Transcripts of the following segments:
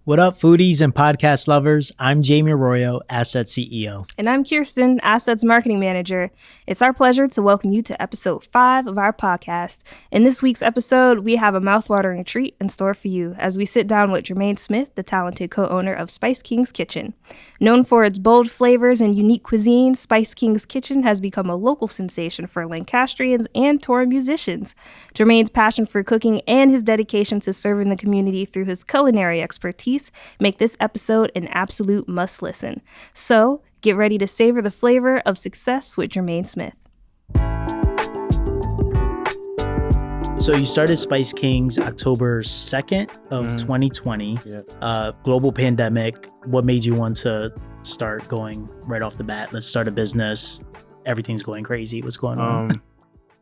What up, foodies and podcast lovers? I'm Jamie Arroyo, Asset CEO. And I'm Kirsten, Assets Marketing Manager. It's our pleasure to welcome you to episode 5 of our podcast. In this week's episode, we have a mouthwatering treat in store for you as we sit down with Jermaine Smith, the talented co-owner of SpiceKings Kitchen. Known for its bold flavors and unique cuisine, SpiceKings Kitchen has become a local sensation for Lancastrians and touring musicians. Jermaine's passion for cooking and his dedication to serving the community through his culinary expertise make this episode an absolute must listen. So, get ready to savor the flavor of success with Jermaine Smith. So you started SpiceKings October 2nd of 2020. Yeah. Global pandemic. What made you want to start going right off the bat? Let's start a business. Everything's going crazy. What's going on?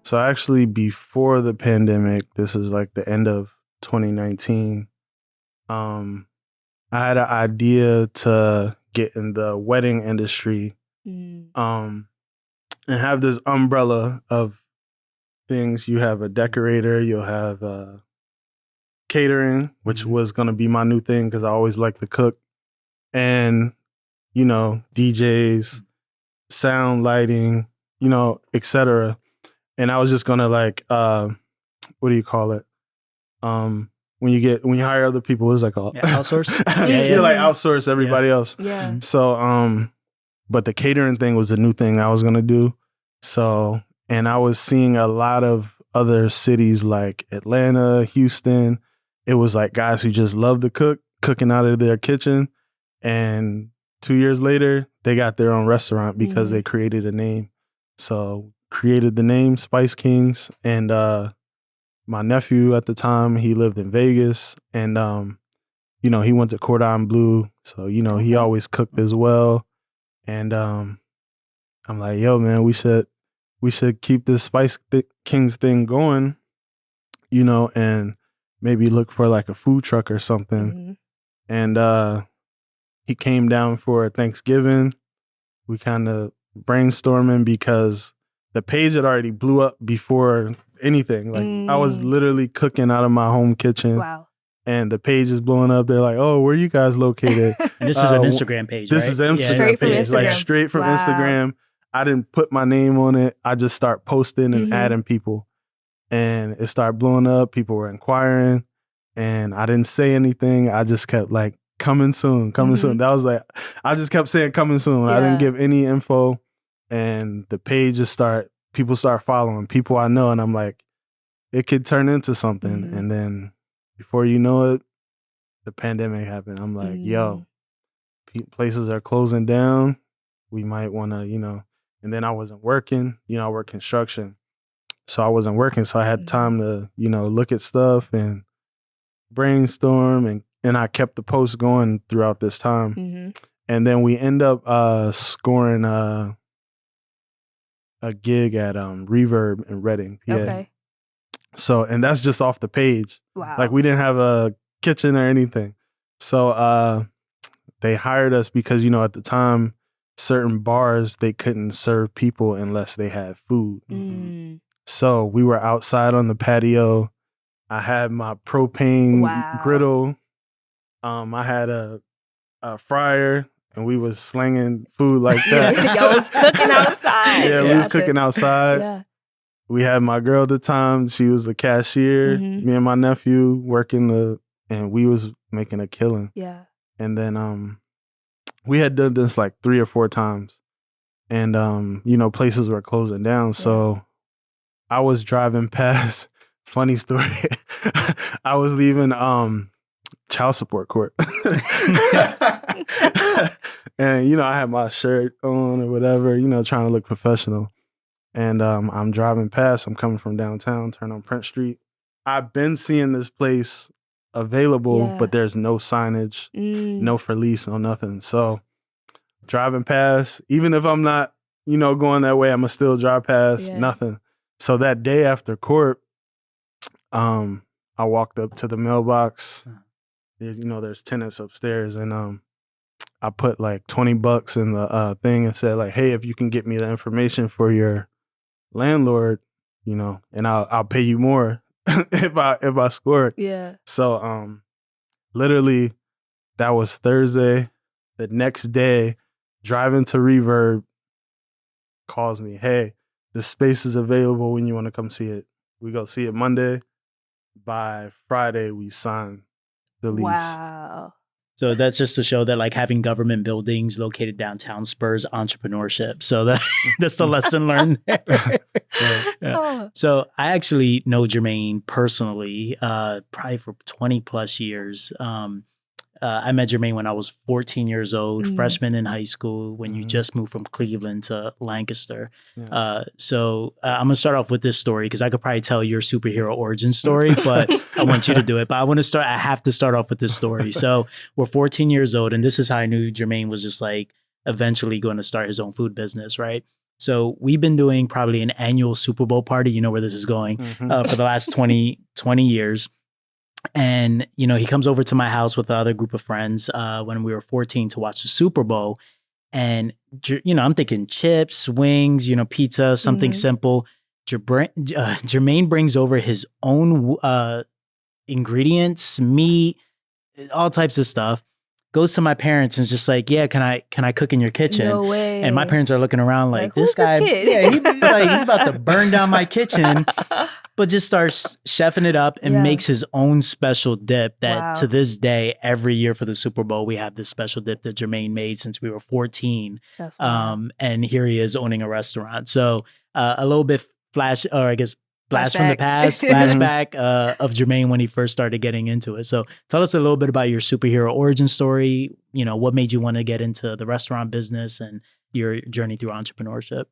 So actually before the pandemic, this is like the end of 2019. I had an idea to get in the wedding industry and have this umbrella of things. You have a decorator, you'll have catering, which was going to be my new thing because I always like to cook. And, you know, DJs, sound, lighting, you know, etc. And I was just going to like, what do you call it? When you hire other people, it's like outsource. You like outsource everybody else. Yeah. So, but the catering thing was a new thing I was gonna do. So, and I was seeing a lot of other cities like Atlanta, Houston. It was like guys who just love to cook, cooking out of their kitchen. And 2 years later, they got their own restaurant because they created a name. So, created the name SpiceKings, and my nephew at the time, he lived in Vegas, and you know, he went to Cordon Bleu, so you know, he always cooked as well. And I'm like, yo, man, we should keep this SpiceKings thing going, you know, and maybe look for like a food truck or something. And he came down for Thanksgiving. We kind of brainstorming because the page had already blew up before anything. Like I was literally cooking out of my home kitchen. Wow. And the page is blowing up. They're like, "Oh, where are you guys located?" And this is an Instagram page, This right? is an Instagram Straight from page. Instagram. Like straight from Wow. Instagram. I didn't put my name on it. I just start posting and adding people. And it started blowing up. People were inquiring. And I didn't say anything. I just kept like, coming soon, coming soon. That was like, I just kept saying coming soon. I didn't give any info. And the page just people start following people I know, and I'm like, it could turn into something. And then before you know it, the pandemic happened. I'm like, yo, places are closing down. We might want to, you know, and then I wasn't working, you know, I work construction. So I wasn't working. So I had time to, you know, look at stuff and brainstorm, and I kept the posts going throughout this time. And then we end up scoring a gig at Reverb in Reading, PA. Okay. So, and that's just off the page. Wow. Like we didn't have a kitchen or anything. So they hired us because, you know, at the time, certain bars, they couldn't serve people unless they had food. So we were outside on the patio. I had my propane griddle. I had a fryer. And we was slinging food like that. Y'all was cooking outside. We was cooking outside. Yeah. We had my girl at the time. She was the cashier. Me and my nephew working and we was making a killing. Yeah. And then we had done this like 3 or 4 times. And you know, places were closing down. So I was driving past, funny story. I was leaving child support court. And, you know, I had my shirt on or whatever, you know, trying to look professional. And I'm driving past, I'm coming from downtown, turn on Prince Street. I've been seeing this place available, but there's no signage, no for lease, no nothing. So driving past, even if I'm not, you know, going that way, I'm gonna still drive past, nothing. So that day after court, I walked up to the mailbox. You know, there's tenants upstairs, and I put like $20 in the thing and said like, hey, if you can get me the information for your landlord, you know, and I'll pay you more if I score it. Yeah. So literally That was Thursday. The next day, driving to Reverb, calls me, hey, the space is available when you want to come see it. We go see it Monday. By Friday, we sign the lease. Wow. So that's just to show that like having government buildings located downtown spurs entrepreneurship. So that's the lesson learned there. Yeah. So I actually know Jermaine personally, probably for 20 plus years. I met Jermaine when I was 14 years old, freshman in high school, when you just moved from Cleveland to Lancaster. Yeah. So I'm going to start off with this story because I could probably tell your superhero origin story, but I want you to do it. But I have to start off with this story. So we're 14 years old, and this is how I knew Jermaine was just like eventually going to start his own food business, right? So we've been doing probably an annual Super Bowl party, you know where this is going, for the last 20 years. And, you know, he comes over to my house with the other group of friends when we were 14 to watch the Super Bowl. And, you know, I'm thinking chips, wings, you know, pizza, something simple. Jermaine brings over his own ingredients, meat, all types of stuff. Goes to my parents and is just like, yeah, can I cook in your kitchen? No way. And my parents are looking around like this guy, this kid? Yeah, he's about to burn down my kitchen. But just starts chefing it up and makes his own special dip that to this day, every year for the Super Bowl, we have this special dip that Jermaine made since we were 14. That's wild. And here he is owning a restaurant. So a little bit blast from the past, flashback of Jermaine when he first started getting into it. So tell us a little bit about your superhero origin story. You know, what made you want to get into the restaurant business and your journey through entrepreneurship?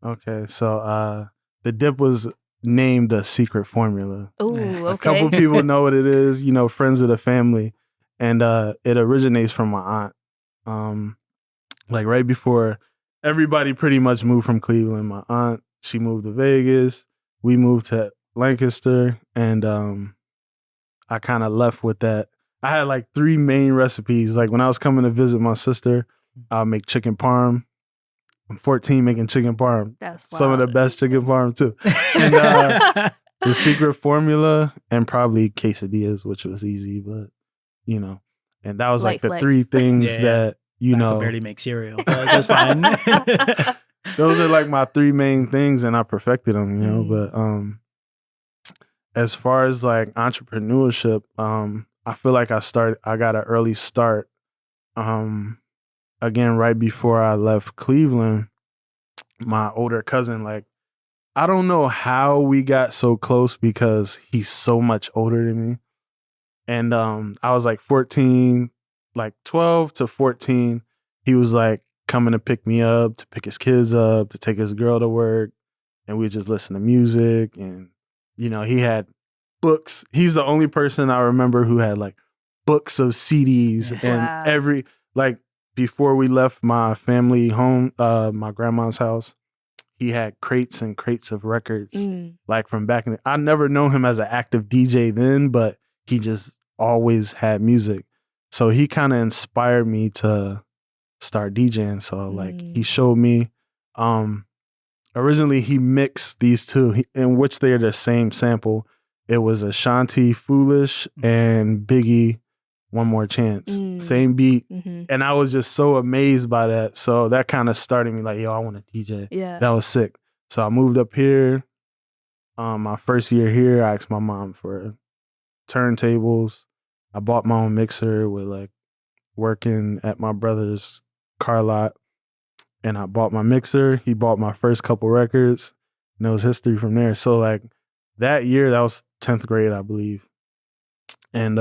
Okay, so the dip was named the secret formula. Ooh, okay. A couple people know what it is, you know, friends of the family. And it originates from my aunt. Like right before everybody pretty much moved from Cleveland, my aunt, she moved to Vegas. We moved to Lancaster. And I kind of left with that. I had like 3 main recipes. Like when I was coming to visit my sister, I'll make chicken parm. I'm 14 making chicken parm. That's wild. Some of the best chicken parm too. And the secret formula and probably quesadillas, which was easy, but you know, and that was Light like the flex. 3 things that, you I know. could barely make cereal. But that's fine. Those are like my 3 main things and I perfected them, you know, but as far as like entrepreneurship, I feel like I got an early start. Again, right before I left Cleveland, my older cousin, like, I don't know how we got so close because he's so much older than me. And I was like 14, like 12 to 14. He was like coming to pick me up, to pick his kids up, to take his girl to work. And we just listen to music. And, you know, he had books. He's the only person I remember who had like books of CDs and like, before we left my family home, my grandma's house, he had crates and crates of records, like from back in the, I never known him as an active DJ then, but he just always had music. So he kind of inspired me to start DJing. So like he showed me, originally he mixed these 2, in which they are the same sample. It was Ashanti Foolish and Biggie One More Chance, same beat. And I was just so amazed by that. So that kind of started me like, yo, I want to DJ. Yeah. That was sick. So I moved up here. My first year here, I asked my mom for turntables. I bought my own mixer with like working at my brother's car lot. And I bought my mixer. He bought my first couple records. And it was history from there. So like that year, that was 10th grade, I believe. And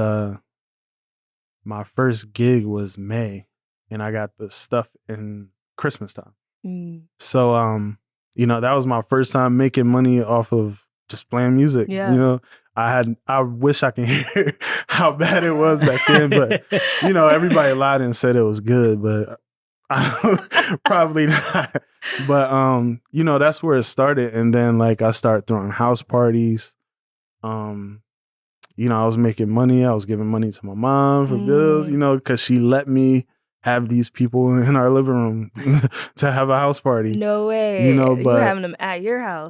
my first gig was May, and I got the stuff in Christmas time. So, you know, that was my first time making money off of just playing music. Yeah. You know, I wish I could hear how bad it was back then, but you know, everybody lied and said it was good, but probably not. But you know, that's where it started, and then like I started throwing house parties. You know, I was making money. I was giving money to my mom for bills, you know, because she let me have these people in our living room to have a house party. No way. You know, you but were having them at your house.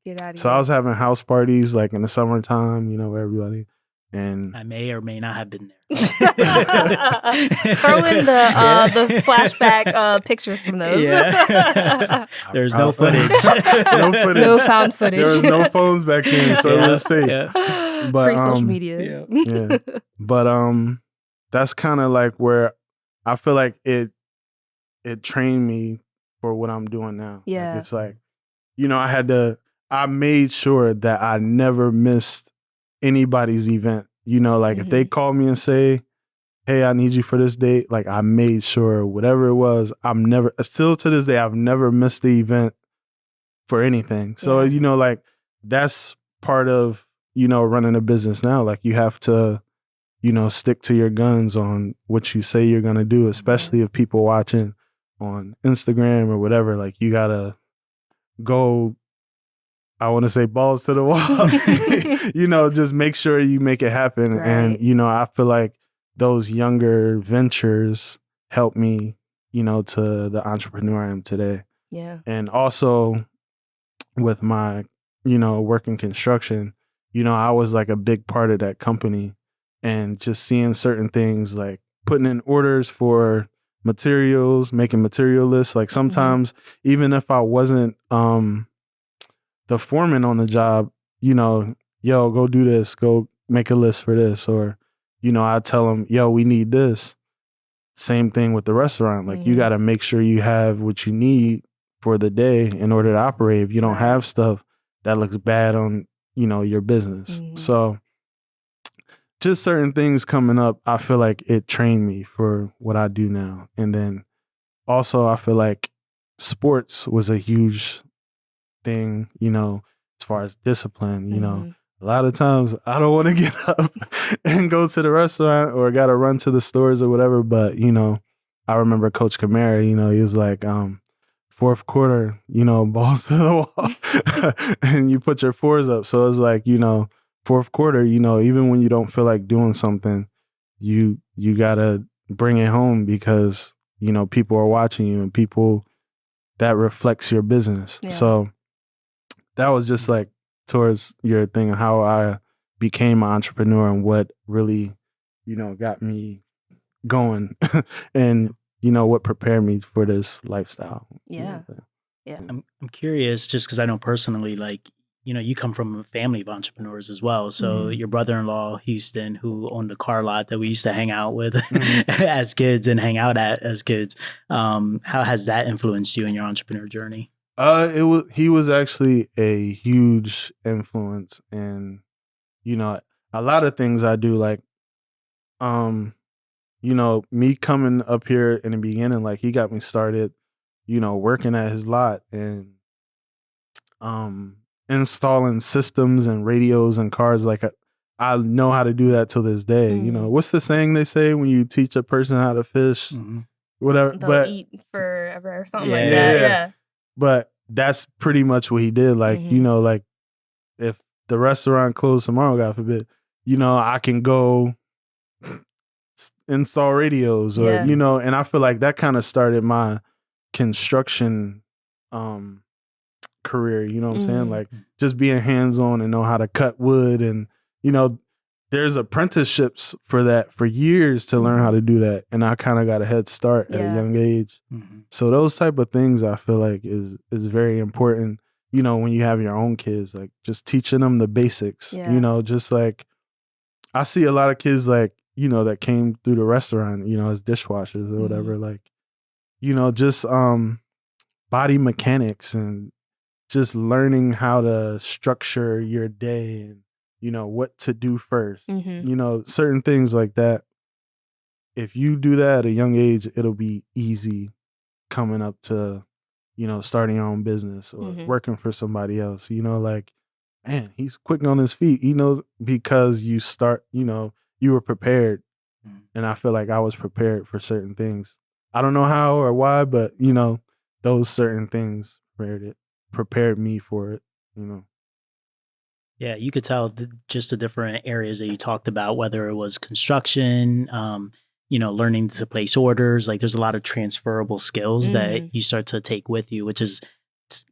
Get out of here. So I was having house parties like in the summertime, you know, where everybody And I may or may not have been there. Throw in the flashback pictures from those. Yeah. There's no footage. No footage. No found footage. There was no phones back then, so it was safe. Yeah. But Pre-social media. yeah. But that's kind of like where I feel like it trained me for what I'm doing now. Yeah. Like, it's like, you know, I made sure that I never missed anybody's event. You know, like if they call me and say, hey, I need you for this date, like I made sure whatever it was, still to this day, I've never missed the event for anything. So, you know, like that's part of, you know, running a business now. Like you have to, you know, stick to your guns on what you say you're going to do, especially if people watching on Instagram or whatever. Like you got to go, I want to say balls to the wall, you know, just make sure you make it happen. Right. And, you know, I feel like those younger ventures helped me, you know, to the entrepreneur I am today. Yeah. And also with my, you know, work in construction, you know, I was like a big part of that company, and just seeing certain things like putting in orders for materials, making material lists. Like sometimes even if I wasn't the foreman on the job, you know, yo, go do this, go make a list for this. Or, you know, I tell them, yo, we need this. Same thing with the restaurant. Like you got to make sure you have what you need for the day in order to operate. If you don't have stuff, that looks bad on, you know, your business. So just certain things coming up, I feel like it trained me for what I do now. And then also I feel like sports was a huge thing, you know, as far as discipline. You know, a lot of times I don't want to get up and go to the restaurant or got to run to the stores or whatever. But, you know, I remember Coach Camara, you know, he was like, fourth quarter, you know, balls to the wall and you put your fours up. So it's like, you know, fourth quarter, you know, even when you don't feel like doing something, you got to bring it home because, you know, people are watching you and people that reflects your business. Yeah. So that was just like towards your thing of how I became an entrepreneur and what really, you know, got me going and, you know, what prepared me for this lifestyle. Yeah. Yeah. I'm curious just because I know personally, like, you know, you come from a family of entrepreneurs as well. So your brother-in-law, Houston, who owned a car lot that we used to hang out with as kids and hang out at as kids. How has that influenced you in your entrepreneur journey? He was actually a huge influence in, you know, a lot of things I do. Like, you know, me coming up here in the beginning, like he got me started, you know, working at his lot and installing systems and radios and cars. Like I know how to do that till this day. You know, what's the saying they say when you teach a person how to fish, whatever, they'll eat forever or something like that. Yeah. But that's pretty much what he did. Like, you know, like if the restaurant closed tomorrow, God forbid, you know, I can go install radios or, you know, and I feel like that kind of started my construction career, you know what I'm saying? Like just being hands-on and know how to cut wood. And, you know, there's apprenticeships for that for years to learn how to do that. And I kind of got a head start at a young age. So those type of things I feel like is very important, you know, when you have your own kids, like just teaching them the basics, you know, just like I see a lot of kids like, you know, that came through the restaurant, you know, as dishwashers or whatever, like, you know, just body mechanics and just learning how to structure your day and, you know, what to do first, you know, certain things like that. If you do that at a young age, it'll be easy coming up to, you know, starting your own business or working for somebody else, you know, like, man, he's quick on his feet, you know, because you start, you know, you were prepared. And I feel like I was prepared for certain things. I don't know how or why, but, you know, those certain things prepared me for it, you know. Yeah, you could tell just the different areas that you talked about, whether it was construction, you know, learning to place orders. Like there's a lot of transferable skills that you start to take with you, which is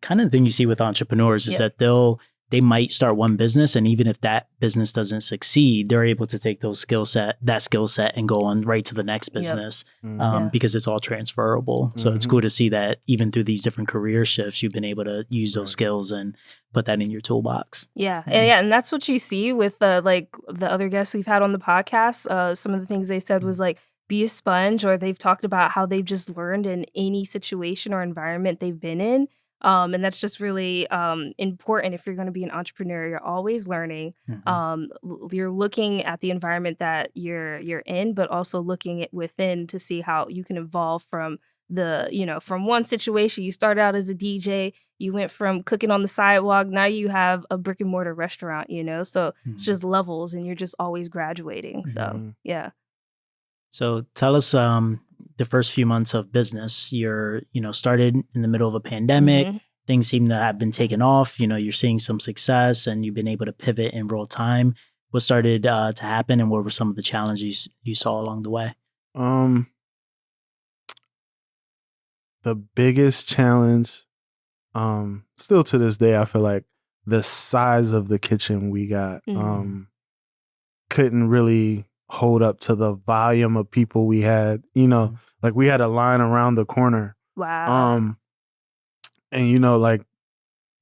kind of the thing you see with entrepreneurs is that they'll they might start one business, and even if that business doesn't succeed, they're able to take that skill set and go on right to the next business because it's all transferable. So it's cool to see that even through these different career shifts, you've been able to use those skills and put that in your toolbox. And that's what you see with the other guests we've had on the podcast. Some of the things they said was like, be a sponge, or they've talked about how they've just learned in any situation or environment they've been in. And that's just really important. If you're going to be an entrepreneur, you're always learning. You're looking at the environment that you're in, but also looking at within to see how you can evolve from from one situation. You started out as a DJ, you went from cooking on the sidewalk, now you have a brick and mortar restaurant, so it's just levels, and you're just always graduating. So, yeah. So tell us the first few months of business. You're, started in the middle of a pandemic. Things seem to have been taken off. You're seeing some success, and you've been able to pivot in real time. What started to happen, and what were some of the challenges you saw along the way? The biggest challenge, still to this day, I feel like the size of the kitchen we got couldn't really hold up to the volume of people we had. Like we had a line around the corner. Wow. And like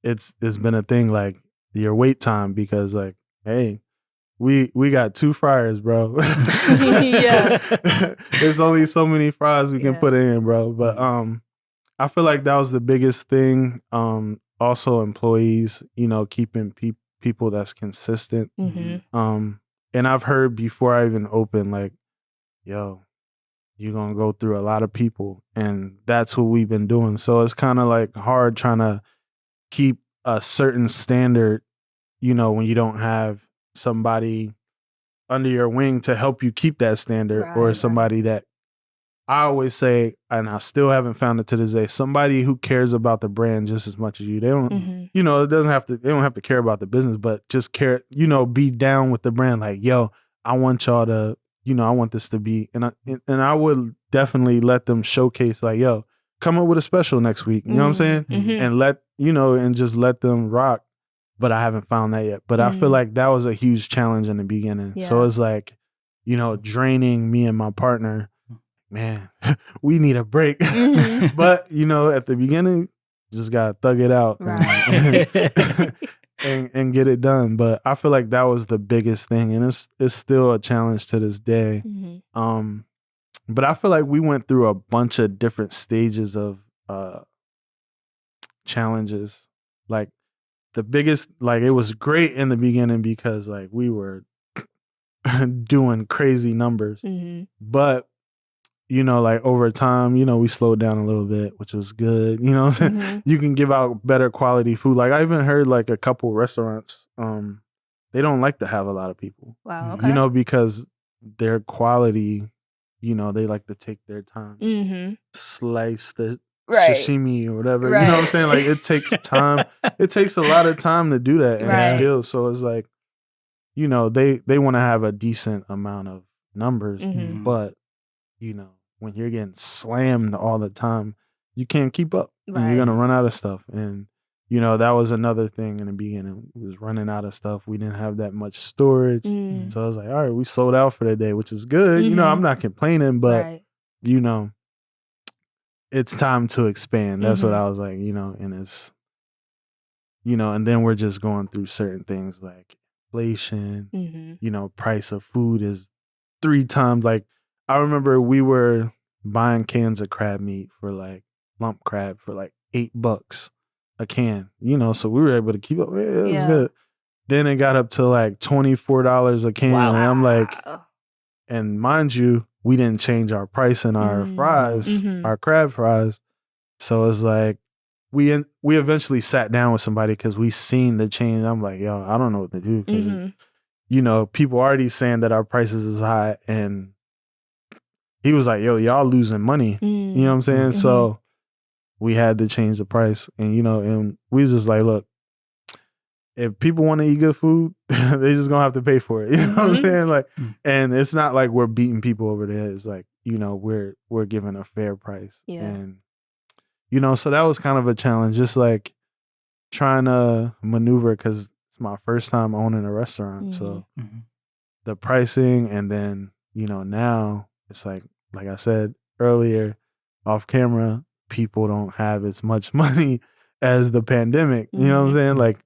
it's been a thing, like your wait time, because like, hey, we got 2 fryers, bro. There's only so many fries we can put in, bro. But I feel like that was the biggest thing. Also employees, keeping people that's consistent. And I've heard before I even opened, like, yo, you're going to go through a lot of people. And that's what we've been doing. So it's kind of like hard trying to keep a certain standard, when you don't have somebody under your wing to help you keep that standard, or somebody that, I always say, and I still haven't found it to this day, somebody who cares about the brand just as much as you. They don't, they don't have to care about the business, but just care, be down with the brand. Like, yo, I want y'all to, I want this to be, and I would definitely let them showcase, like, yo, come up with a special next week. You know what I'm saying? And and just let them rock. But I haven't found that yet. But I feel like that was a huge challenge in the beginning. Yeah. So it's like, draining me and my partner. Man, we need a break. But, at the beginning, just got to thug it out and get it done. But I feel like that was the biggest thing. And it's still a challenge to this day. But I feel like we went through a bunch of different stages of challenges. Like the biggest, like it was great in the beginning because like we were doing crazy numbers. But like over time, we slowed down a little bit, which was good. You know what I'm saying? You can give out better quality food. Like I even heard like a couple restaurants, they don't like to have a lot of people. Wow. Okay. Because their quality, they like to take their time, slice the sashimi or whatever. You know what I'm saying? Like it takes time. It takes a lot of time to do that and skills. So it's like, they want to have a decent amount of numbers, but when you're getting slammed all the time, you can't keep up. And you're going to run out of stuff. And, that was another thing in the beginning. We was running out of stuff. We didn't have that much storage. So I was like, all right, we sold out for the day, which is good. I'm not complaining, but, it's time to expand. That's what I was like, and it's, and then we're just going through certain things like inflation, price of food is 3 times. Like, I remember we were buying cans of crab meat for like lump crab for like $8 a can, so we were able to keep up. It was good. Then it got up to like $24 a can. Wow. And I'm like, and mind you, we didn't change our price in our fries, our crab fries. So it's like, we eventually sat down with somebody because we seen the change. I'm like, yo, I don't know what to do. Because, people already saying that our prices is high. And he was like, yo, y'all losing money. You know what I'm saying? So we had to change the price. And, and we was just like, look, if people want to eat good food, they just gonna have to pay for it. You know what I'm saying? Like, and it's not like we're beating people over the head. It's like, we're giving a fair price. And, so that was kind of a challenge, just like trying to maneuver, because my first time owning a restaurant. So Mm-hmm. the pricing, and then, now it's like I said earlier off camera, people don't have as much money as the pandemic. You know what I'm saying? Like,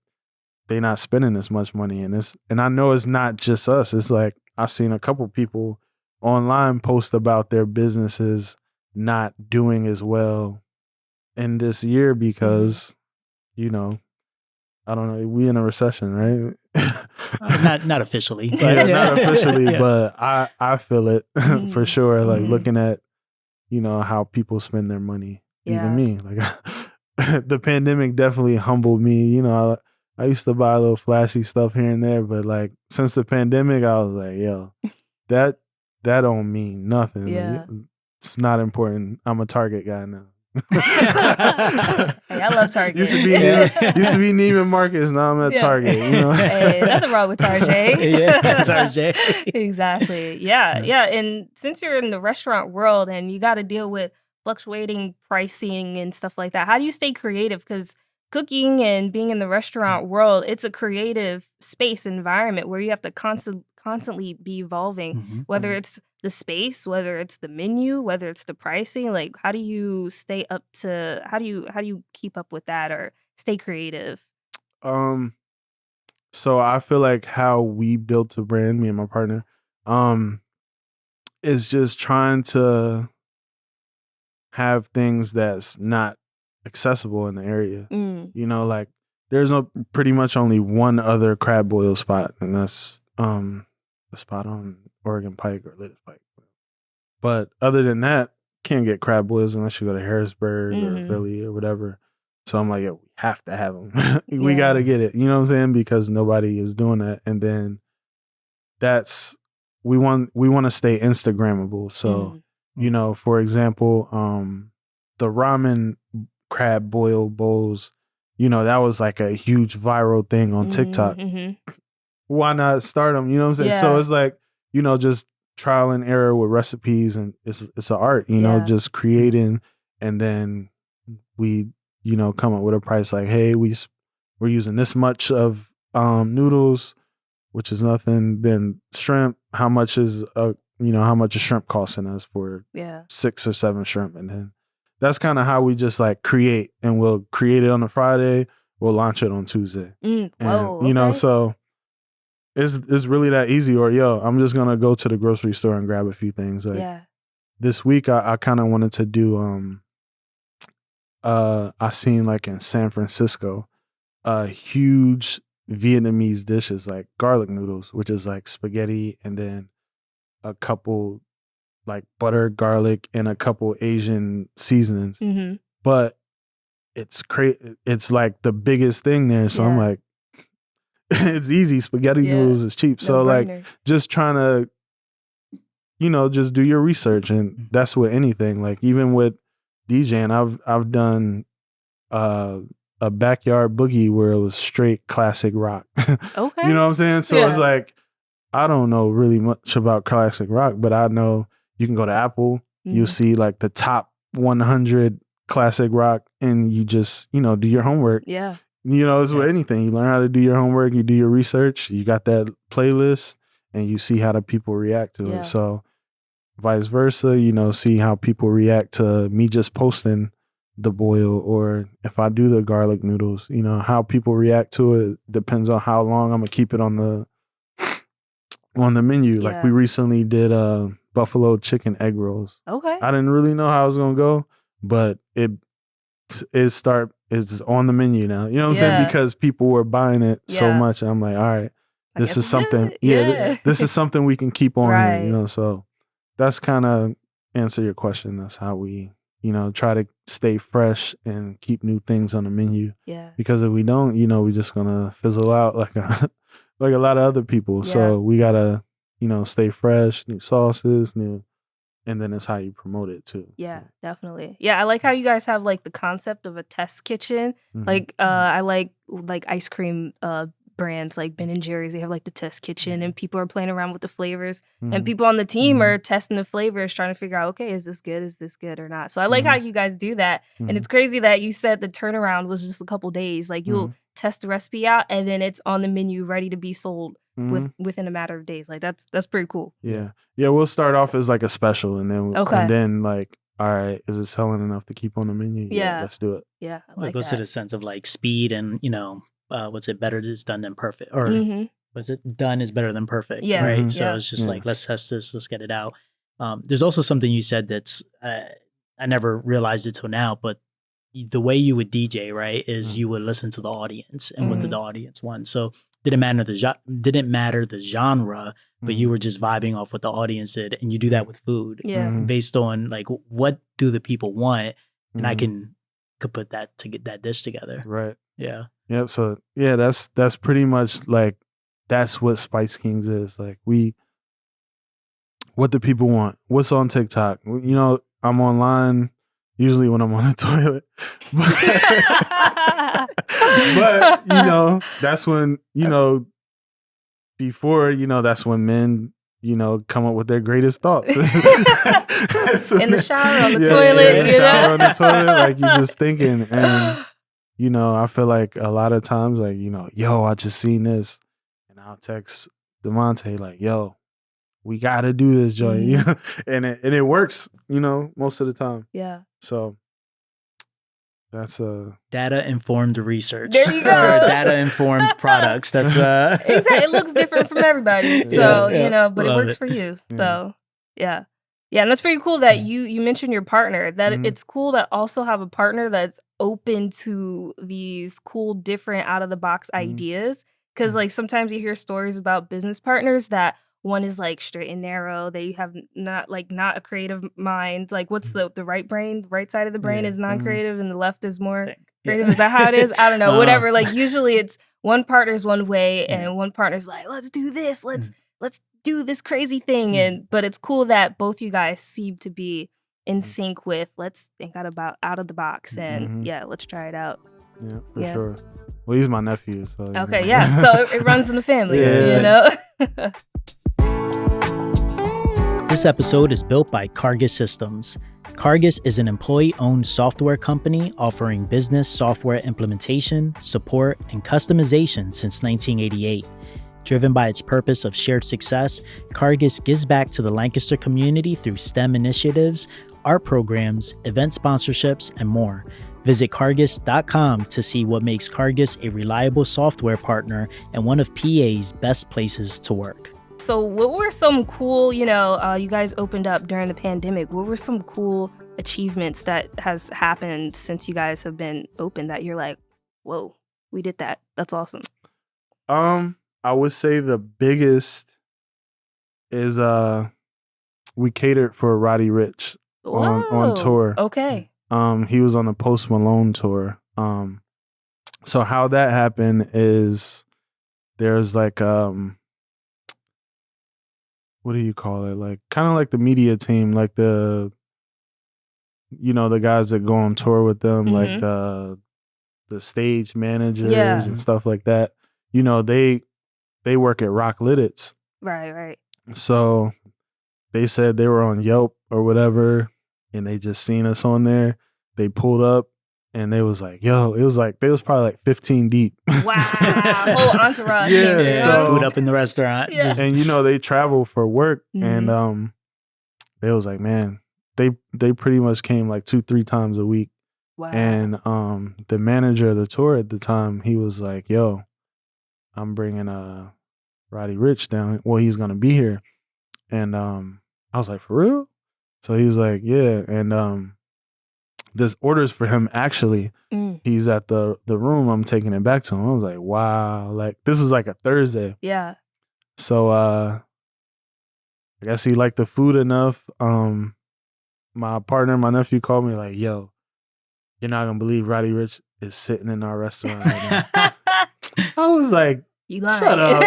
they not spending as much money. And I know it's not just us. It's like, I've seen a couple people online post about their businesses not doing as well in this year because, I don't know, we in a recession, right? Not officially. But yeah, not officially, Yeah. but I feel it for sure. Like Mhm. looking at, how people spend their money. Yeah. Even me, like the pandemic definitely humbled me. I used to buy a little flashy stuff here and there, but like since the pandemic, I was like, yo, that don't mean nothing. Yeah. Like, it's not important. I'm a Target guy now. Hey, I love Target. used to be Neiman Marcus. Now I'm at Target. Hey, nothing wrong with Target. Yeah, Target. Exactly. Yeah. And since you're in the restaurant world and you got to deal with fluctuating pricing and stuff like that, how do you stay creative? Because cooking and being in the restaurant world, it's a creative space environment where you have to constantly be evolving, whether it's the space, whether it's the menu, whether it's the pricing. Like, how do you stay up to, how do you keep up with that or stay creative? So I feel like how we built a brand, me and my partner, is just trying to have things that's not accessible in the area. Like there's pretty much only one other crab boil spot, and that's the spot on Oregon Pike or Littis Pike. But other than that, can't get crab boils unless you go to Harrisburg or Philly or whatever. So I'm like, yeah, we have to have them. We got to get it. You know what I'm saying? Because nobody is doing that. And then we want to stay Instagrammable. So, for example, the ramen crab boil bowls, that was like a huge viral thing on TikTok. Why not start them? You know what I'm saying? Yeah. So it's like, just trial and error with recipes, and it's an art, just creating, and then we, come up with a price like, hey, we're using this much of noodles, which is nothing. Then shrimp, how much is how much a shrimp costing us for 6 or 7 shrimp, and then that's kind of how we just like create, and we'll create it on a Friday, we'll launch it on Tuesday. And, so it's really that easy. Or I'm just gonna go to the grocery store and grab a few things. Like this week, I kind of wanted to do. I seen like in San Francisco, huge Vietnamese dishes like garlic noodles, which is like spaghetti and then a couple like butter, garlic, and a couple Asian seasonings. But it's it's like the biggest thing there. So I'm like, it's easy. Spaghetti noodles is cheap. So like just trying to, just do your research. And that's with anything. Like even with DJing, I've done a backyard boogie where it was straight classic rock. Okay. You know what I'm saying? So it's like, I don't know really much about classic rock, but I know you can go to Apple, you'll see like the top 100 classic rock, and you just, do your homework. Yeah. It's with anything. You learn how to do your homework, you do your research, you got that playlist, and you see how the people react to it. So vice versa, see how people react to me just posting the boil, or if I do the garlic noodles, how people react to it depends on how long I'm gonna keep it on the menu. Like we recently did buffalo chicken egg rolls. Okay. I didn't really know how I was gonna go, but it's on the menu now. You know what I'm saying? Because people were buying it so much. I'm like, all right, this is something. This is something we can keep on here. So that's kind of answer your question. That's how we, try to stay fresh and keep new things on the menu. Yeah. Because if we don't, we're just gonna fizzle out like a lot of other people. So we gotta, stay fresh, new sauces, and then it's how you promote it too. Yeah, definitely. Yeah, I like how you guys have like the concept of a test kitchen. Like I like ice cream brands like Ben and Jerry's. They have like the test kitchen, and people are playing around with the flavors, and people on the team are testing the flavors, trying to figure out, okay, is this good or not? So I like how you guys do that. And it's crazy that you said the turnaround was just a couple days. Like you'll test the recipe out, and then it's on the menu ready to be sold Mhm. within a matter of days. Like that's pretty cool. Yeah. We'll start off as like a special, and then Okay. and then like, all right, is it selling enough to keep on the menu? Yeah. Let's do it. Yeah, I It like goes to that. the sense of like speed and, what's it, better is done than perfect, or Mhm. was it done is better than perfect, Yeah. right? Mhm. So Yeah. it's just Yeah. like, let's test this, let's get it out. There's also something you said that's I never realized it till now, but the way you would DJ, right, is you would listen to the audience and what did the audience want. So didn't matter the genre, but you were just vibing off what the audience did, and you do that with food, Yeah. based on like what do the people want, and I Mhm. could put that to get that dish together. Right. Yeah. Yep. So yeah, that's pretty much like that's what SpiceKings is. Like what do people want? What's on TikTok? I'm online usually when I'm on the toilet. But that's when, before, that's when men, come up with their greatest thoughts. In the shower, on the toilet, in the shower, on the toilet, like you're just thinking. And, I feel like a lot of times, like, yo, I just seen this. And I'll text DeMonte like, yo, we got to do this, Joy. And it works, most of the time. Yeah. So that's Data informed research. There you go. Or data informed products. That's Exactly. It looks different from everybody. So, but it Love works it. for you. Yeah. So, yeah. Yeah, and that's pretty cool that you mentioned your partner. That it's cool to also have a partner that's open to these cool, different, out of the box ideas. Because like sometimes you hear stories about business partners that one is like straight and narrow. They have not a creative mind. Like what's the right brain? The right side of the brain is non-creative, and the left is more creative. Is that how it is? I don't know. Whatever. Like usually it's one partner's one way, and one partner's like, let's do this. Let's do this crazy thing. But it's cool that both you guys seem to be in sync with let's think out of the box, and let's try it out. Yeah, for sure. Well, he's my nephew, so okay, yeah. So it runs in the family, This episode is built by Cargus Systems. Cargus is an employee-owned software company offering business software implementation, support, and customization since 1988. Driven by its purpose of shared success, Cargus gives back to the Lancaster community through STEM initiatives, art programs, event sponsorships, and more. Visit Cargus.com to see what makes Cargus a reliable software partner and one of PA's best places to work. So what were some cool, you guys opened up during the pandemic. What were some cool achievements that has happened since you guys have been open that you're like, whoa, we did that. That's awesome. I would say the biggest is we catered for Roddy Ricch on tour. Okay. He was on the Post Malone tour. So how that happened is there's like what do you call it? Like kind of like the media team, like the guys that go on tour with them, like the stage managers and stuff like that. They work at Rock Lidditz. Right. So they said they were on Yelp or whatever, and they just seen us on there. They pulled up and they was like, yo, it was like, they was probably like 15 deep. Wow. Whole entourage. So food up in the restaurant. Yeah. And they travel for work, and they was like, man, they pretty much came like 2-3 times a week. Wow. And the manager of the tour at the time, he was like, yo, I'm bringing Roddy Ricch down. Well, he's gonna be here. And I was like, for real? So he was like, yeah. And there's orders for him actually. He's at the room. I'm taking it back to him. I was like, wow. Like this was like a Thursday. Yeah. So I guess he liked the food enough. My partner, my nephew called me like, yo, you're not gonna believe Roddy Ricch is sitting in our restaurant right now. I was like, shut up.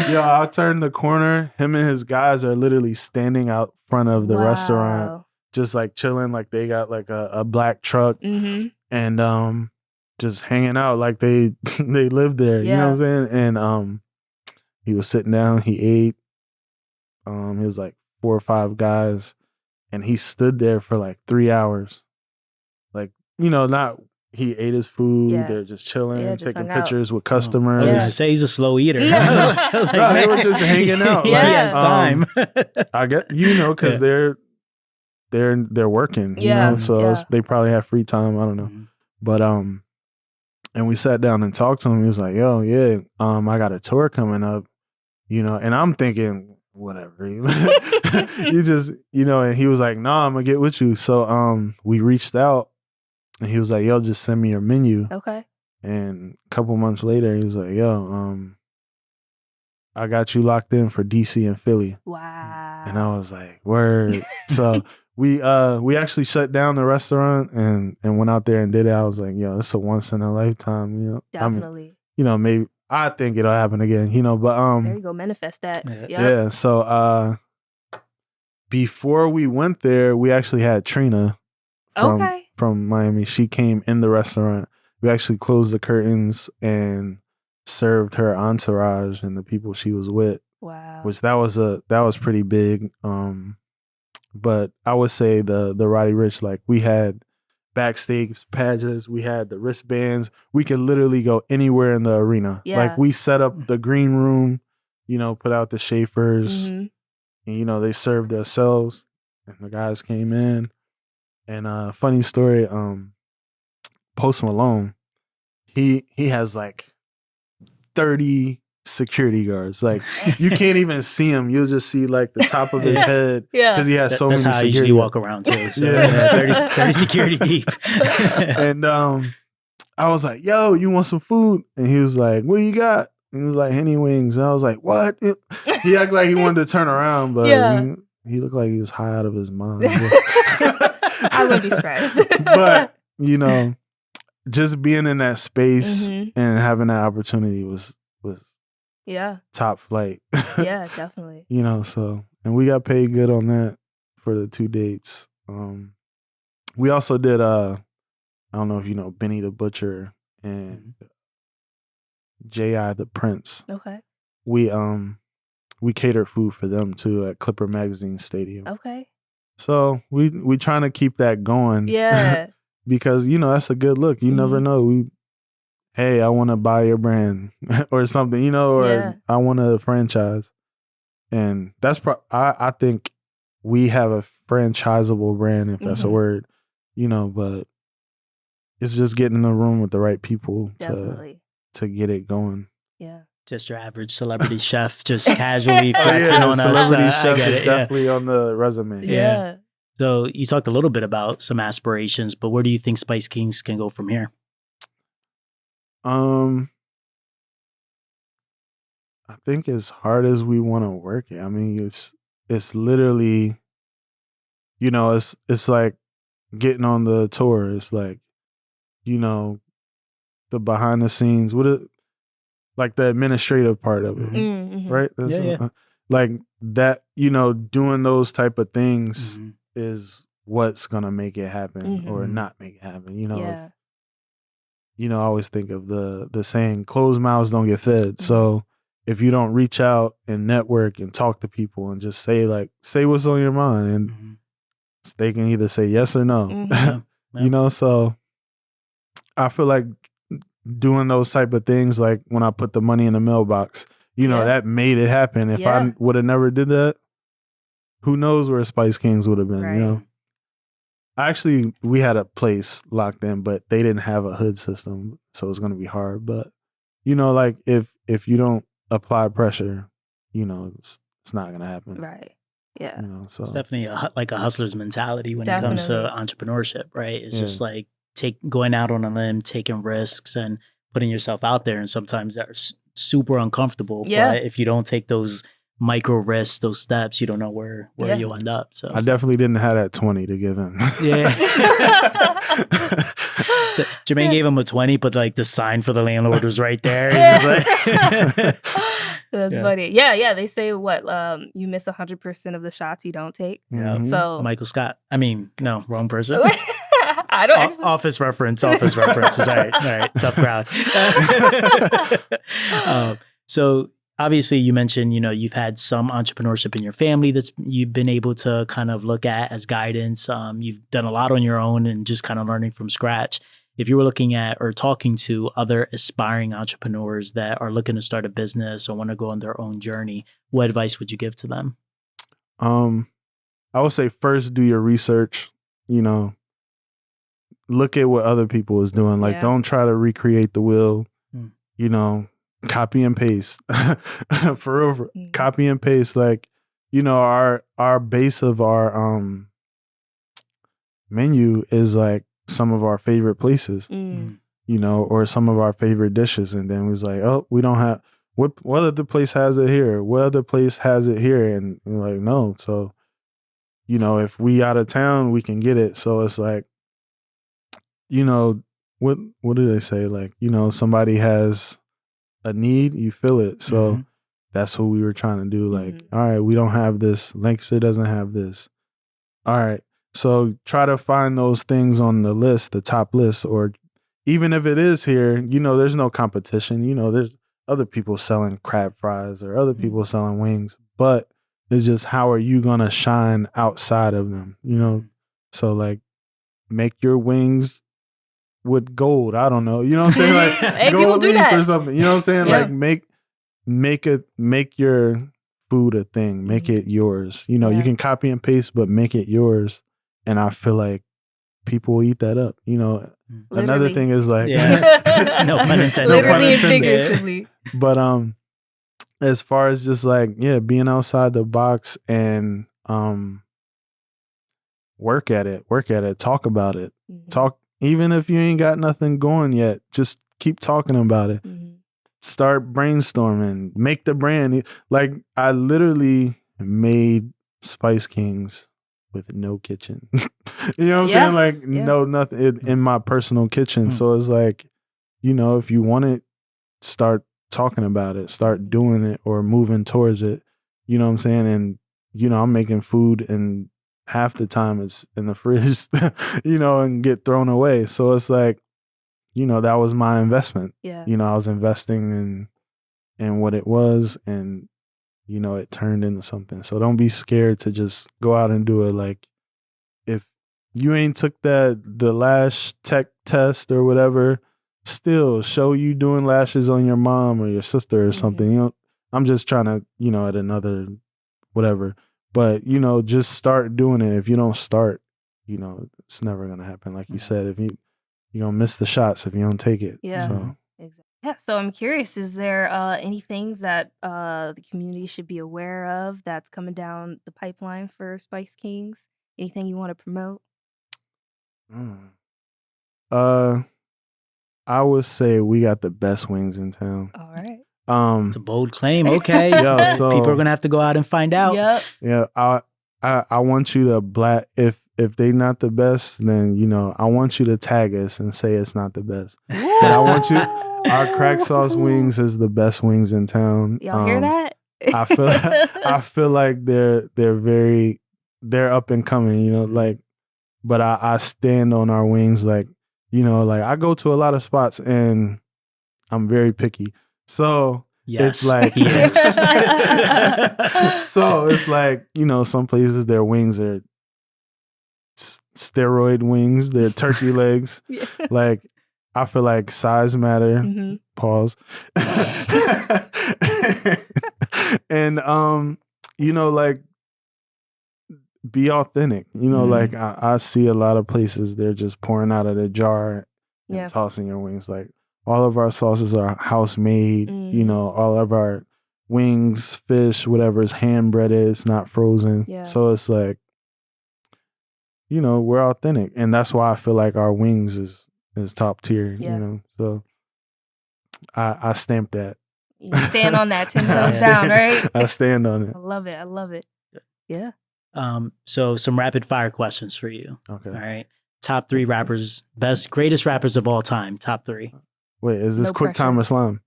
Yo, I turned the corner. Him and his guys are literally standing out front of the restaurant, just like chilling, like they got like a black truck and just hanging out like they live there. You know what I'm saying? And he was sitting down, he ate. He was like 4 or 5 guys, and he stood there for like 3 hours. Like, not he ate his food. Yeah. They're just chilling, Yeah, just taking hung out. pictures with I customers. was gonna say he's a slow eater. I was like, No, they man. were just hanging out. Yeah. Like, He has time. I get, because they're working. Yeah, You know, so yeah. they probably have free time. I don't know, Mhm. but and we sat down and talked to him. He was like, "Yo, yeah, I got a tour coming up, and I'm thinking, whatever. You just, and he was like, "Nah, I'm gonna get with you." So we reached out, and he was like, "Yo, just send me your menu." Okay. And a couple months later, he was like, "Yo, I got you locked in for DC and Philly." Wow. And I was like, "Word." So we actually shut down the restaurant and went out there and did it. I was like, "Yo, it's a once in a lifetime." Definitely. I mean, maybe I think it'll happen again. But There you go. Manifest that. Yeah. Yep. yeah. So before we went there, we actually had Trina from Miami. She came in the restaurant. We actually closed the curtains and served her entourage and the people she was with. Wow. Which that was pretty big. But I would say the Roddy Ricch, like we had backstage patches, we had the wristbands. We could literally go anywhere in the arena. Yeah. Like we set up the green room, put out the Schaefers, Mhm. and they served themselves, and the guys came in. And funny story, Post Malone, he has like 30 security guards. Like you can't even see him. You'll just see like the top of his head because he has so That's many how I security usually walk around too. So Yeah. 30 security deep. And I was like, "Yo, you want some food?" And he was like, "What do you got?" And he was like, "Henny wings." And I was like, "What?" He acted like he wanted to turn around, but Yeah. he looked like he was high out of his mind. I wouldn't be surprised. But just being in that space Mhm. and having that opportunity was Yeah. top flight. Yeah, definitely. So, and we got paid good on that for the 2 dates. We also did I don't know if you know Benny the Butcher and J.I. the Prince. Okay. We catered food for them too at Clipper Magazine Stadium. Okay. So we trying to keep that going. Yeah. Because that's a good look. You never know. Hey, I want to buy your brand or something, or I want a franchise. And that's I think we have a franchisable brand, if that's a word, but it's just getting in the room with the right people to get it going. Yeah. Just your average celebrity chef, just casually flexing on us. Celebrity chef I get is it, definitely on the resume. Yeah. So you talked a little bit about some aspirations, but where do you think Spice Kings can go from here? I think as hard as we want to work it, I mean, it's literally, it's like getting on the tour. It's like, the behind the scenes, like the administrative part of it, Mm-hmm. right? Like that, doing those type of things is what's gonna make it happen or not make it happen. Yeah. I always think of the saying, "Closed mouths don't get fed." So if you don't reach out and network and talk to people and just say what's on your mind, and they can either say yes or no. So I feel like doing those type of things, like when I put the money in the mailbox, that made it happen. If I would have never did that, who knows where Spice Kings would have been, Right. Actually, we had a place locked in, but they didn't have a hood system, so it's going to be hard. But, like if you don't apply pressure, it's not going to happen. Right. Yeah. So it's definitely a hustler's mentality when it comes to entrepreneurship, right? It's just like going out on a limb, taking risks and putting yourself out there. And sometimes that's super uncomfortable. Yeah. But if you don't take those micro risks, those steps, you don't know where you'll end up. So I definitely didn't have that 20 to give him. Yeah. So Jermaine gave him a 20, but like the sign for the landlord was right there. It's just like That's funny. Yeah. They say you miss 100% of the shots you don't take. Yeah. So Michael Scott. I mean, no, wrong person. I don't actually... Office reference. All right. Tough crowd. So obviously you mentioned, you've had some entrepreneurship in your family that's you've been able to kind of look at as guidance. You've done a lot on your own and just kind of learning from scratch. if you were looking at or talking to other aspiring entrepreneurs that are looking to start a business or want to go on their own journey, what advice would you give to them? I would say first do your research, look at what other people is doing. Like, don't try to recreate the wheel, copy and paste. For real, copy and paste. Like, our base of our menu is like some of our favorite places, or some of our favorite dishes. And then we was like, oh, we don't have, what other place has it here? What other place has it here? And we're like, no. So, if we out of town, we can get it. So it's like, what do they say? Like, somebody has a need, you fill it. So that's what we were trying to do. Like, all right, we don't have this. Lancaster doesn't have this. All right. So try to find those things on the list, the top list, or even if it is here, there's no competition. There's other people selling crab fries or other people selling wings, but it's just, how are you going to shine outside of them? So like, make your wings with gold. I don't know. You know what I'm saying? Like, hey, gold do leaf that. or something. You know what I'm saying? Yeah. Like, make your food a thing. Make it yours. You can copy and paste, but make it yours. And I feel like people will eat that up. Literally. Another thing is like, no pun intended. Literally and figuratively. But as far as just like, being outside the box and work at it, talk about it. Talk, even if you ain't got nothing going yet, just keep talking about it. Start brainstorming, make the brand. Like, I literally made SpiceKings with no kitchen. You know what I'm saying? Like, no, nothing in my personal kitchen. So it's like, if you want it, start talking about it, start doing it or moving towards it. You know what I'm saying? And, I'm making food and half the time it's in the fridge, and get thrown away. So it's like, that was my investment. Yeah. I was investing in what it was, and, it turned into something. So don't be scared to just go out and do it. Like, if you ain't took the lash tech test or whatever, still show you doing lashes on your mom or your sister or something. I'm just trying to, at another whatever. But, just start doing it. If you don't start, it's never going to happen. Like you said, if you're going to miss the shots if you don't take it. Yeah. So. Exactly. Yeah. So I'm curious, is there any things that the community should be aware of that's coming down the pipeline for SpiceKings? Anything you want to promote? I would say we got the best wings in town. All right. It's a bold claim. Okay. So people are gonna have to go out and find out. Yep. Yeah. I want you to if they not the best, then I want you to tag us and say it's not the best. But I want you. Our crack sauce wings is the best wings in town. Y'all hear that? I feel like they're up and coming. Like, but I stand on our wings. Like, like I go to a lot of spots and I'm very picky. So it's like, so it's like, some places their wings are steroid wings, they're turkey legs. Yeah. Like, I feel like size matter. Pause. And like, be authentic. Like I see a lot of places they're just pouring out of the jar and tossing your wings. Like, all of our sauces are house made. All of our wings, fish, whatever is hand breaded. It's not frozen. Yeah. So it's like, we're authentic, and that's why I feel like our wings is top tier. Yeah. So I stamp that. You stand on that 10 toes down, right? I stand on it. I love it. Yeah. So some rapid fire questions for you. Okay. All right. Top 3 rappers, greatest rappers of all time. Top 3. Wait, is this No quick pressure. time or slime?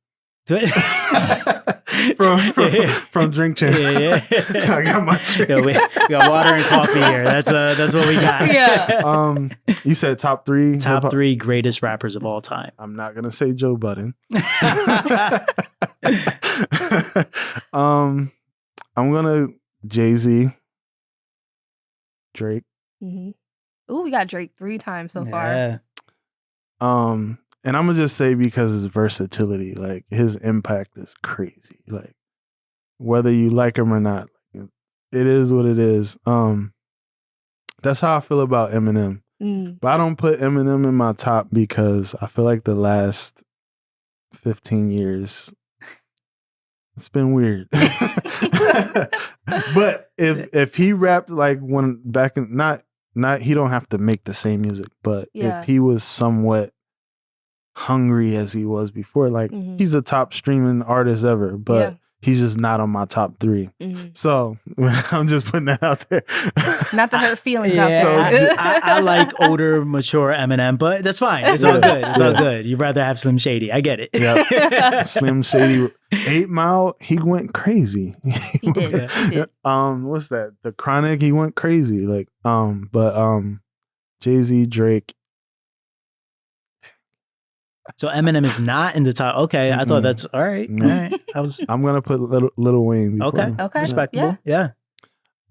from Drink Champ. Yeah. I got my drink. We got water and coffee here. That's what we got. Yeah. You said top 3. Top 3 greatest rappers of all time. I'm not gonna say Joe Budden. I'm gonna Jay-Z, Drake. Ooh, we got Drake 3 times so far. Yeah. And I'm gonna just say because his versatility, like his impact is crazy. Like whether you like him or not, it is what it is. That's how I feel about Eminem. But I don't put Eminem in my top because I feel like the last 15 years it's been weird. But if he rapped like when back in not he don't have to make the same music, but if he was somewhat hungry as he was before, like he's a top streaming artist ever, but he's just not on my top 3. So I'm just putting that out there. Not to hurt feelings out there. I like older, mature Eminem, but that's fine. It's all good. It's all good. You'd rather have Slim Shady. I get it. Yep. Slim Shady. 8 Mile, he went crazy. He did. What's that? The Chronic, he went crazy. Like, but Jay-Z, Drake. So Eminem is not in the top. Okay, I thought that's all right. All right. I'm gonna put Lil Wayne. Okay, respectable. Yeah.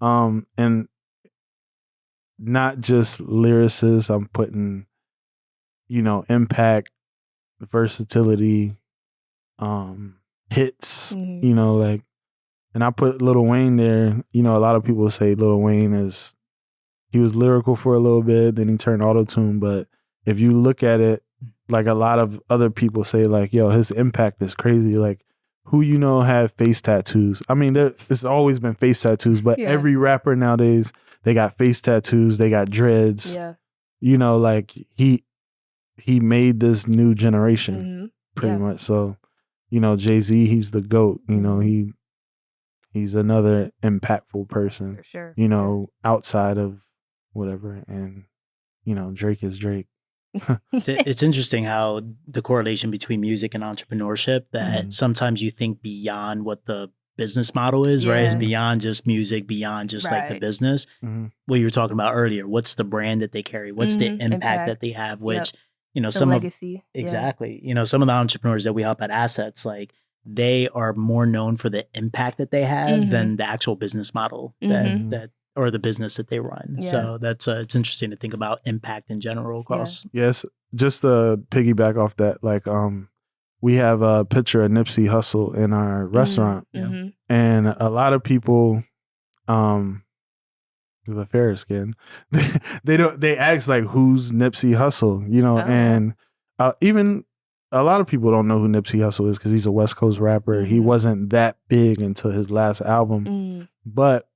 And not just lyricists. I'm putting, impact, versatility, hits. Like, and I put Lil Wayne there. A lot of people say Lil Wayne he was lyrical for a little bit, then he turned auto-tune. But if you look at it, like a lot of other people say, like, yo, his impact is crazy. Like, who have face tattoos? I mean, it's always been face tattoos, but every rapper nowadays, they got face tattoos, they got dreads. Yeah. Like he made this new generation pretty much. So, Jay-Z, he's the GOAT. He's another impactful person. For sure. Outside of whatever. And, Drake is Drake. It's interesting how the correlation between music and entrepreneurship, that sometimes you think beyond what the business model is, right? It's beyond just music, beyond just like the business. What you were talking about earlier, what's the brand that they carry? What's the impact that they have? Which, some legacy. Exactly. Some of the entrepreneurs that we help at Assets, like they are more known for the impact that they have than the actual business model that or the business that they run. Yeah. So that's it's interesting to think about impact in general across. Yes. Just to piggyback off that, like we have a picture of Nipsey Hussle in our restaurant. And a lot of people with a fair skin, they ask like, who's Nipsey Hussle? And even a lot of people don't know who Nipsey Hussle is because he's a West Coast rapper. He wasn't that big until his last album. But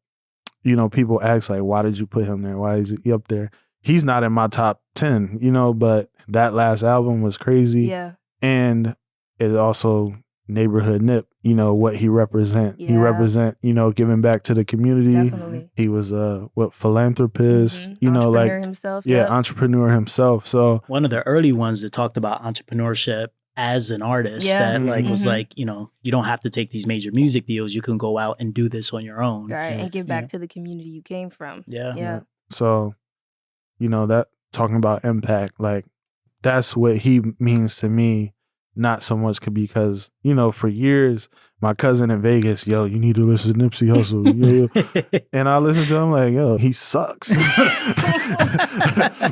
people ask like, why did you put him there? Why is he up there? He's not in my top 10, but that last album was crazy. Yeah. And it also Neighborhood Nip, what he represent. Yeah. He represent, giving back to the community. Definitely. He was a philanthropist, entrepreneur himself. Yeah, entrepreneur himself. So one of the early ones that talked about entrepreneurship as an artist that was like, you don't have to take these major music deals. You can go out and do this on your own. Right. And give back to the community you came from. Yeah. So, that talking about impact, like that's what he means to me. Not so much because, for years, my cousin in Vegas, yo, you need to listen to Nipsey Hussle. And I listened to him like, yo, he sucks.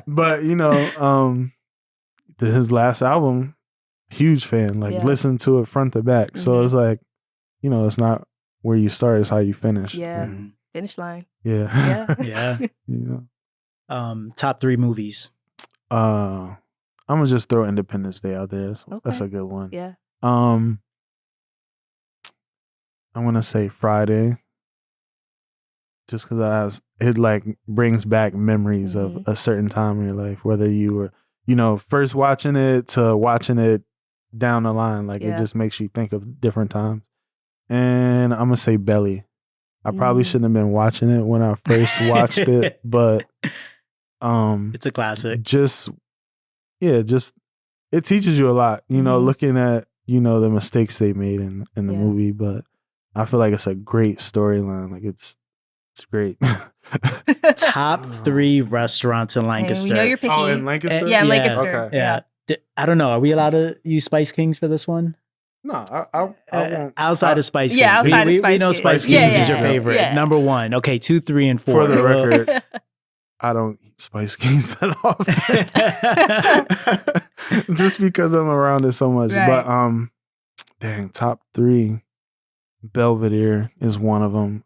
But, his last album, huge fan, like listen to it front to back. So it's like, it's not where you start, it's how you finish. Yeah. Finish line. Yeah. Yeah. Top 3 movies. I'm gonna just throw Independence Day out there. That's a good one. Yeah. I'm gonna say Friday. Just because it like brings back memories of a certain time in your life, whether you were, first watching it to watching it down the line. Like it just makes you think of different times. And I'm gonna say Belly. I probably shouldn't have been watching it when I first watched it, but it's a classic. It teaches you a lot, looking at, the mistakes they made in the movie. But I feel like it's a great storyline. Like it's great. Top 3 restaurants in Lancaster. We know you're picky. Oh, in Lancaster? Yeah, in Lancaster. Okay. Yeah. I don't know. Are we allowed to use Spice Kings for this one? No, I won't. Outside of Spice Kings. Yeah, outside of Spice we know Kings. Spice Kings is your favorite. Number 1. Okay, 2, 3, and 4. For the record, I don't eat SpiceKings that often. Just because I'm around it so much. Right. But dang, top 3. Belvedere is one of them.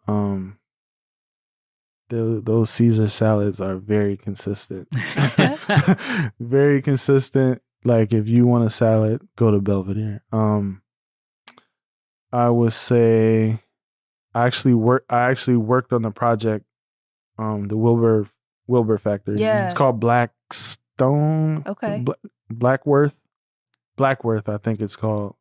Those Caesar salads are very consistent. Very consistent. Like if you want a salad, go to Belvedere. I would say I actually worked on the project, the Wilbur factory. Yeah. It's called Blackstone. Okay. Blackworth, I think it's called.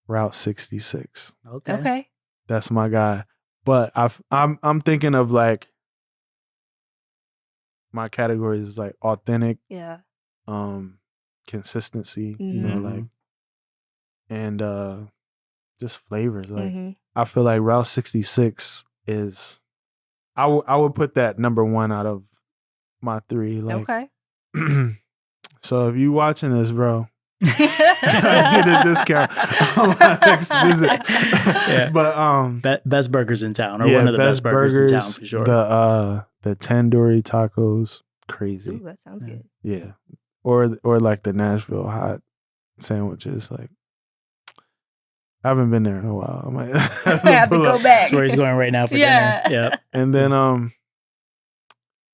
Route 66. Okay. That's my guy. But I'm thinking of like my categories is like authentic, Yeah. consistency, you know, like, and just flavors. Like I feel like Route 66 is I would put that number 1 out of my 3. Like, Okay. So if you watching this, bro, I get a discount on my next visit. Yeah. But best burgers in town, or one of the best burgers in town for sure. The tandoori tacos, crazy. Ooh, that sounds good. Yeah. Or like the Nashville hot sandwiches. Like, I haven't been there in a while. I might have to go back. That's where he's going right now for dinner. Yeah. And then I'm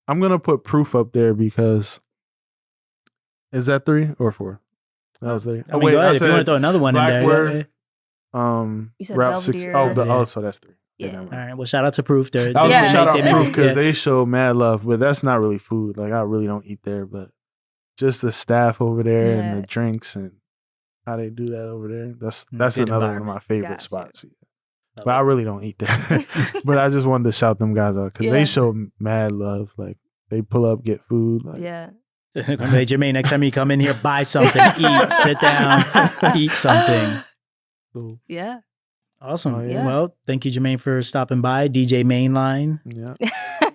gonna put Proof up there because is that 3 or 4? That was 3. I mean, go ahead, if you want to throw another one in there. Blackworth, You said Route 6. Belvedere. Oh, so that's 3. Yeah. All right. Well, shout out to Proof. I was gonna shout out Proof because they show mad love, but that's not really food. Like I really don't eat there, but just the staff over there and the drinks and how they do that over there. That's another one of my favorite spots. But I really don't eat there. But I just wanted to shout them guys out because they show mad love. Like they pull up, get food. Like, Hey, Jermaine, next time you come in here, buy something, eat, sit down, eat something. Cool. Yeah. Awesome. Oh, yeah. Well, thank you, Jermaine, for stopping by. DJ Mainline. Yeah.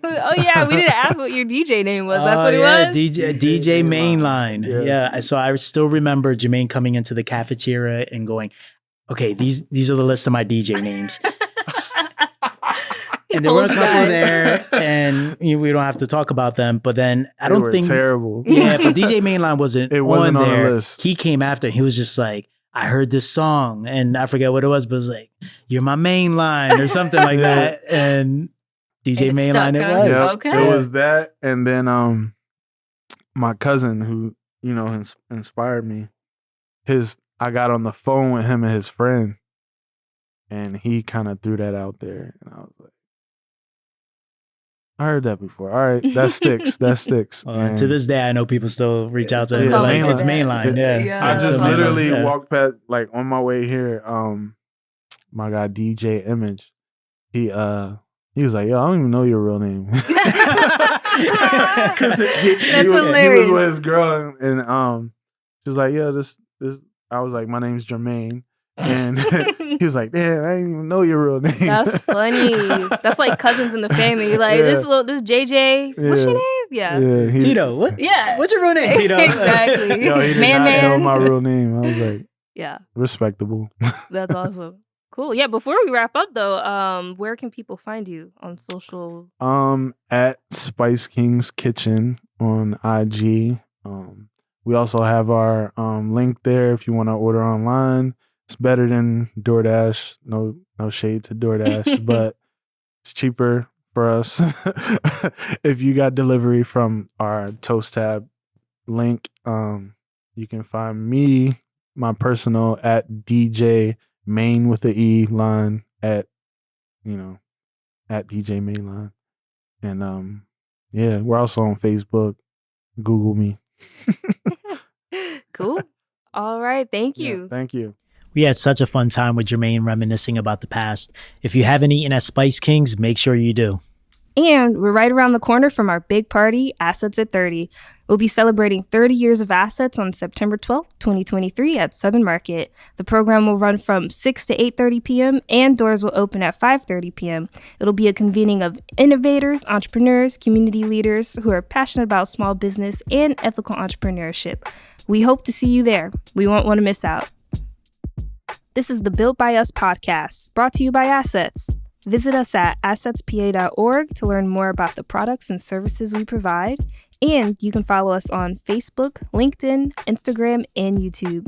Oh, yeah. We didn't ask what your DJ name was. That's what it was? DJ Mainline. Yeah. So I still remember Jermaine coming into the cafeteria and going, okay, these are the list of my DJ names. And there were a couple there, and we don't have to talk about them. But then I don't think terrible. Yeah, but DJ Mainline wasn't on there. The list. He came after. He was just like, I heard this song, and I forget what it was, but it was like, "You're my mainline" or something like that. And DJ Mainline, it was. Yep, okay. It was that, and then my cousin who inspired me. I got on the phone with him and his friend, and he kind of threw that out there, and I was like, I heard that before. All right, that sticks. That sticks. To this day, I know people still reach out to him. Like, it's Mainline. Yeah. I just literally walked past, like on my way here. My guy DJ Image, he was like, "Yo, I don't even know your real name." Because he was with his girl, and she was like, "Yo, this." I was like, "My name's Jermaine." And he was like, "Damn, I didn't even know your real name." That's funny. That's like cousins in the family. Like this JJ. What's your name? Yeah. Tito. What? Yeah. What's your real name, Tito? Exactly. Yo, he did not know my real name. I was like, yeah, respectable. That's awesome. Cool. Yeah. Before we wrap up, though, where can people find you on social? At SpiceKings Kitchen on IG. We also have our link there if you want to order online. It's better than DoorDash. No shade to DoorDash, but it's cheaper for us. If you got delivery from our Toast Tab link, you can find me, my personal, at DJ Main with the E line at DJ Mainline. And we're also on Facebook. Google me. Cool. All right. Thank you. Yeah, thank you. We had such a fun time with Jermaine reminiscing about the past. If you haven't eaten at Spice Kings, make sure you do. And we're right around the corner from our big party, Assets at 30. We'll be celebrating 30 years of Assets on September 12th, 2023 at Southern Market. The program will run from 6 to 8:30 p.m. and doors will open at 5:30 p.m. It'll be a convening of innovators, entrepreneurs, community leaders who are passionate about small business and ethical entrepreneurship. We hope to see you there. We won't want to miss out. This is the Built by Us podcast, brought to you by Assets. Visit us at assetspa.org to learn more about the products and services we provide. And you can follow us on Facebook, LinkedIn, Instagram, and YouTube.